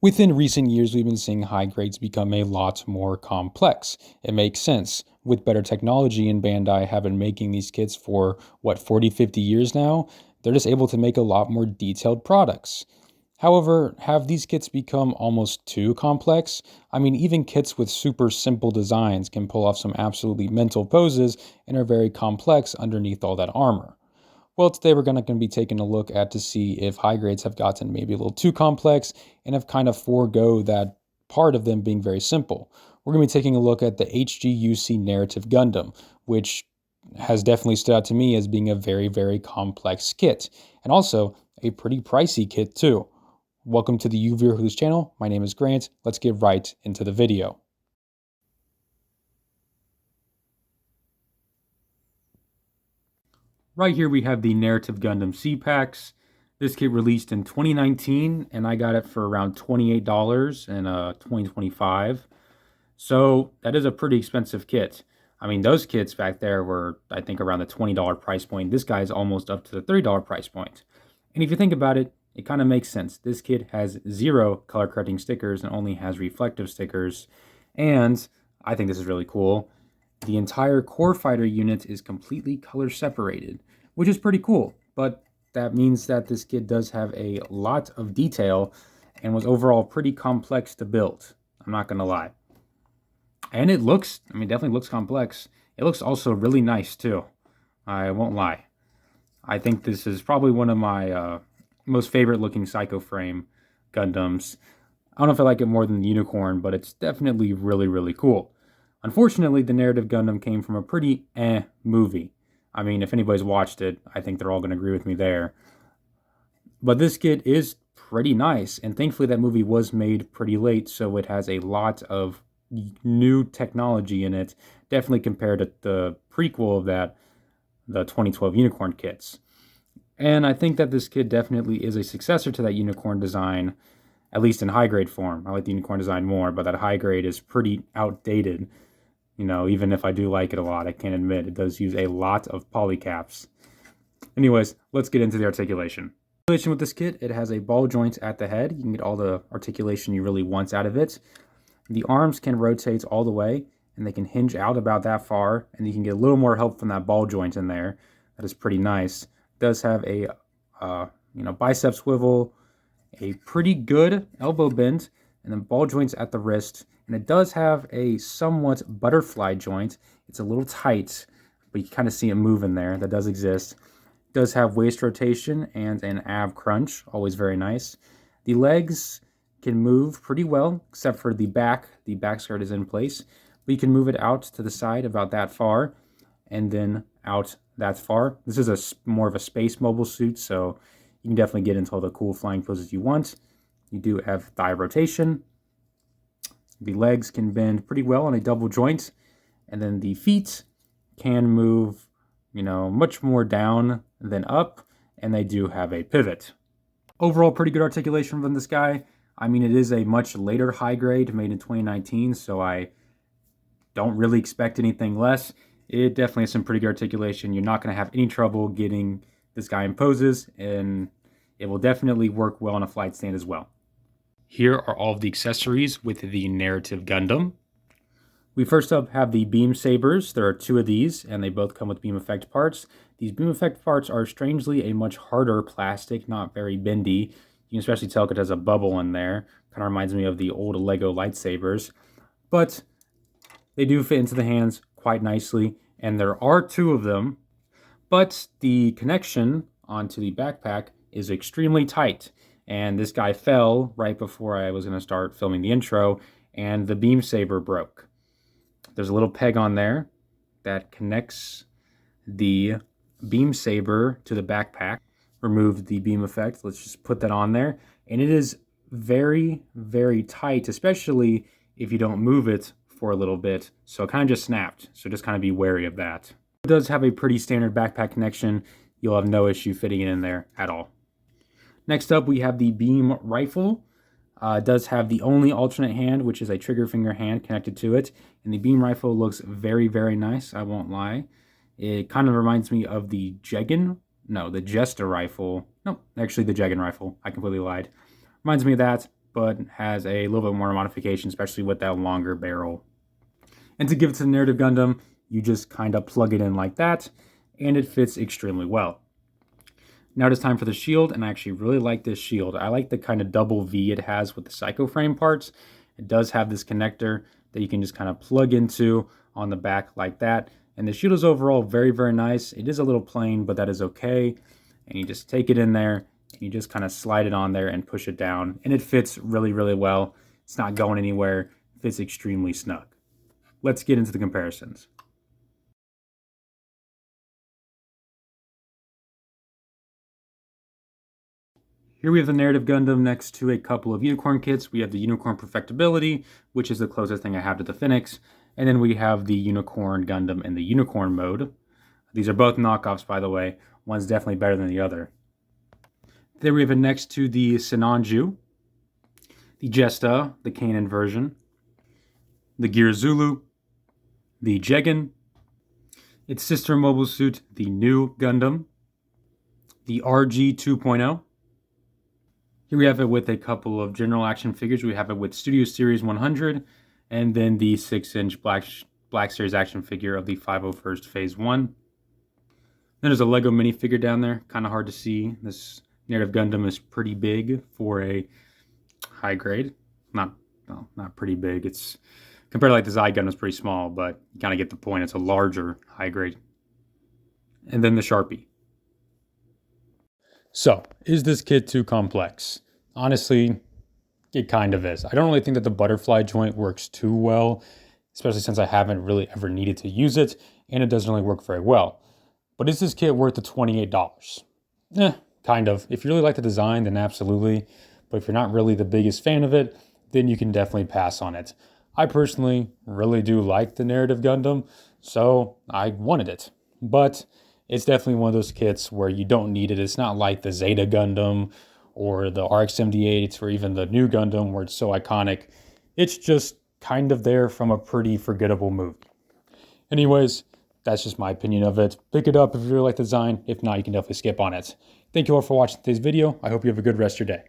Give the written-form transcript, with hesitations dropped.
Within recent years, we've been seeing high grades become a lot more complex. It makes sense. With better technology, and Bandai have been making these kits for, 40, 50 years now, they're just able to make a lot more detailed products. However, have these kits become almost too complex? I mean, even kits with super simple designs can pull off some absolutely mental poses and are very complex underneath all that armor. Well, today we're going to be taking a look at to see if high grades have gotten maybe a little too complex and have kind of forego that part of them being very simple. We're going to be taking a look at the HGUC Narrative Gundam, which has definitely stood out to me as being a very, very complex kit, and also a pretty pricey kit too. Welcome to the UViewer Who's channel. My name is Grant. Let's get right into the video. Right here we have the Narrative Gundam C-Packs. This kit released in 2019, and I got it for around $28 in 2025. So that is a pretty expensive kit. I mean, those kits back there were, I think, around the $20 price point. This guy's almost up to the $30 price point. And if you think about it, it kind of makes sense. This kit has 0 color correcting stickers and only has reflective stickers. And I think this is really cool. The entire core fighter unit is completely color separated, which is pretty cool, but that means that this kit does have a lot of detail and was overall pretty complex to build. I'm not gonna lie. And it looks, definitely looks complex. It looks also really nice too. I won't lie. I think this is probably one of my most favorite looking Psycho Frame Gundams. I don't know if I like it more than the Unicorn, but it's definitely really, really cool. Unfortunately, the Narrative Gundam came from a pretty movie. I mean, if anybody's watched it, I think they're all going to agree with me there. But this kit is pretty nice, and thankfully that movie was made pretty late, so it has a lot of new technology in it, definitely compared to the prequel of that, the 2012 Unicorn kits. And I think that this kit definitely is a successor to that Unicorn design, at least in high grade form. I like the Unicorn design more, but that high grade is pretty outdated. You know, even if I do like it a lot, I can't admit it does use a lot of polycaps. Anyways, let's get into the articulation. Articulation with this kit, it has a ball joint at the head. You can get all the articulation you really want out of it. The arms can rotate all the way, and they can hinge out about that far, and you can get a little more help from that ball joint in there. That is pretty nice. It does have a bicep swivel, a pretty good elbow bend, and then ball joints at the wrist. And it does have a somewhat butterfly joint. It's a little tight, but you can kind of see it move in there. That does exist. It does have waist rotation and an ab crunch, always very nice. The legs can move pretty well, except for the back. The back skirt is in place, but you can move it out to the side about that far, and then out that far. This is more of a space mobile suit, so you can definitely get into all the cool flying poses you want. You do have thigh rotation. The legs can bend pretty well on a double joint, and then the feet can move, much more down than up, and they do have a pivot. Overall, pretty good articulation from this guy. I mean, it is a much later high grade made in 2019, so I don't really expect anything less. It definitely has some pretty good articulation. You're not going to have any trouble getting this guy in poses, and it will definitely work well on a flight stand as well. Here are all of the accessories with the Narrative Gundam. We first up have the beam sabers. There are 2 of these, and they both come with beam effect parts. These beam effect parts are strangely a much harder plastic, not very bendy. You can especially tell it has a bubble in there. Kind of reminds me of the old Lego lightsabers. But they do fit into the hands quite nicely, and there are 2 of them. But the connection onto the backpack is extremely tight. And this guy fell right before I was going to start filming the intro, and the beam saber broke. There's a little peg on there that connects the beam saber to the backpack. Remove the beam effect. Let's just put that on there. And it is very, very tight, especially if you don't move it for a little bit. So it kind of just snapped. So just kind of be wary of that. It does have a pretty standard backpack connection. You'll have no issue fitting it in there at all. Next up, we have the beam rifle. It does have the only alternate hand, which is a trigger finger hand connected to it. And the beam rifle looks very, very nice, I won't lie. It kind of reminds me of the Jester rifle. No, actually the Jegan rifle. I completely lied. Reminds me of that, but has a little bit more modification, especially with that longer barrel. And to give it to the Narrative Gundam, you just kind of plug it in like that, and it fits extremely well. Now it is time for the shield, and I actually really like this shield. I like the kind of double V it has with the Psycho Frame parts. It does have this connector that you can just kind of plug into on the back like that. And the shield is overall very, very nice. It is a little plain, but that is okay. And you just take it in there, and you just kind of slide it on there and push it down. And it fits really, really well. It's not going anywhere. It fits extremely snug. Let's get into the comparisons. Here we have the Narrative Gundam next to a couple of Unicorn kits. We have the Unicorn Perfectibility, which is the closest thing I have to the Phoenix. And then we have the Unicorn Gundam in the Unicorn mode. These are both knockoffs, by the way. One's definitely better than the other. Then we have it next to the Sinanju, the Jesta, the Kanan version, the Gear Zulu, the Jegan, its sister mobile suit, the new Gundam, the RG 2.0. Here we have it with a couple of general action figures. We have it with Studio Series 100, and then the 6-inch Black Series action figure of the 501st Phase 1. Then there's a Lego minifigure down there. Kind of hard to see. This Narrative Gundam is pretty big for a high grade. Not pretty big. It's compared to like the Zai Gundam, it's pretty small, but you kind of get the point. It's a larger high grade. And then the Sharpie. So, is this kit too complex? Honestly, it kind of is. I don't really think that the butterfly joint works too well, especially since I haven't really ever needed to use it, and it doesn't really work very well. But is this kit worth the $28? Kind of. If you really like the design, then absolutely. But if you're not really the biggest fan of it, then you can definitely pass on it. I personally really do like the Narrative Gundam, so I wanted it. But it's definitely one of those kits where you don't need it. It's not like the Zeta Gundam or the RX-78 or even the new Gundam where it's so iconic. It's just kind of there from a pretty forgettable movie. Anyways, that's just my opinion of it. Pick it up if you really like the design. If not, you can definitely skip on it. Thank you all for watching today's video. I hope you have a good rest of your day.